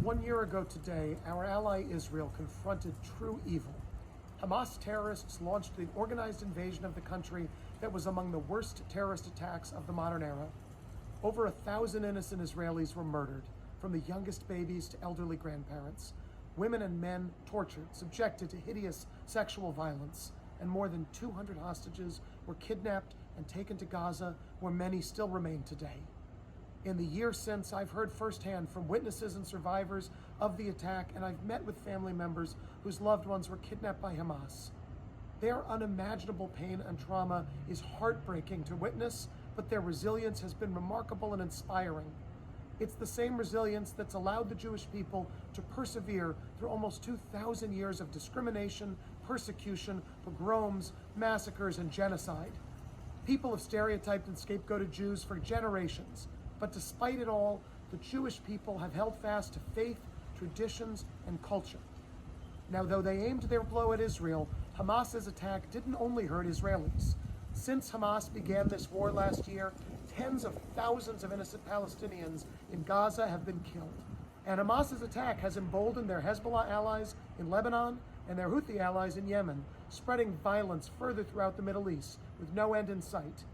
1 year ago today, our ally Israel confronted true evil. Hamas terrorists launched an organized invasion of the country that was among the worst terrorist attacks of the modern era. Over 1,000 innocent Israelis were murdered, from the youngest babies to elderly grandparents. Women and men tortured, subjected to hideous sexual violence, and more than 200 hostages were kidnapped and taken to Gaza, where many still remain today. In the year since, I've heard firsthand from witnesses and survivors of the attack, and I've met with family members whose loved ones were kidnapped by Hamas. Their unimaginable pain and trauma is heartbreaking to witness, but their resilience has been remarkable and inspiring. It's the same resilience that's allowed the Jewish people to persevere through almost 2,000 years of discrimination, persecution, pogroms, massacres, and genocide. People have stereotyped and scapegoated Jews for generations. But despite it all, the Jewish people have held fast to faith, traditions, and culture. Now, though they aimed their blow at Israel, Hamas's attack didn't only hurt Israelis. Since Hamas began this war last year, tens of thousands of innocent Palestinians in Gaza have been killed. And Hamas's attack has emboldened their Hezbollah allies in Lebanon and their Houthi allies in Yemen, spreading violence further throughout the Middle East with no end in sight.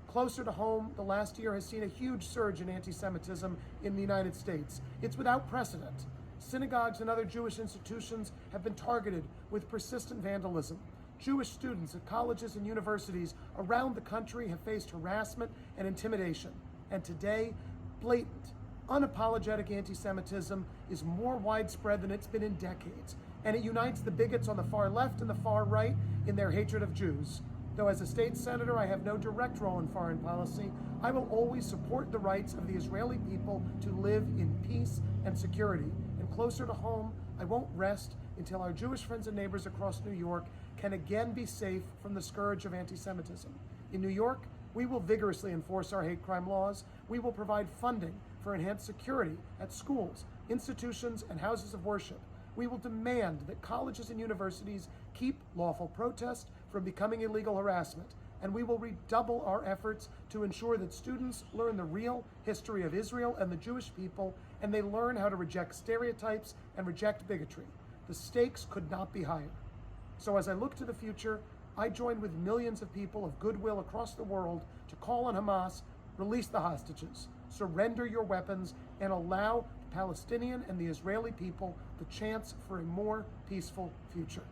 Closer to home, the last year has seen a huge surge in anti-Semitism in the United States. It's without precedent. Synagogues and other Jewish institutions have been targeted with persistent vandalism. Jewish students at colleges and universities around the country have faced harassment and intimidation. And today, blatant, unapologetic anti-Semitism is more widespread than it's been in decades. And it unites the bigots on the far left and the far right in their hatred of Jews. Though as a state senator, I have no direct role in foreign policy, I will always support the rights of the Israeli people to live in peace and security. And closer to home, I won't rest until our Jewish friends and neighbors across New York can again be safe from the scourge of anti-Semitism. In New York, we will vigorously enforce our hate crime laws. We will provide funding for enhanced security at schools, institutions, and houses of worship. We will demand that colleges and universities keep lawful protest from becoming illegal harassment, and we will redouble our efforts to ensure that students learn the real history of Israel and the Jewish people, and they learn how to reject stereotypes and reject bigotry. The stakes could not be higher. So as I look to the future, I join with millions of people of goodwill across the world to call on Hamas, release the hostages, surrender your weapons, and allow the Palestinian and the Israeli people the chance for a more peaceful future.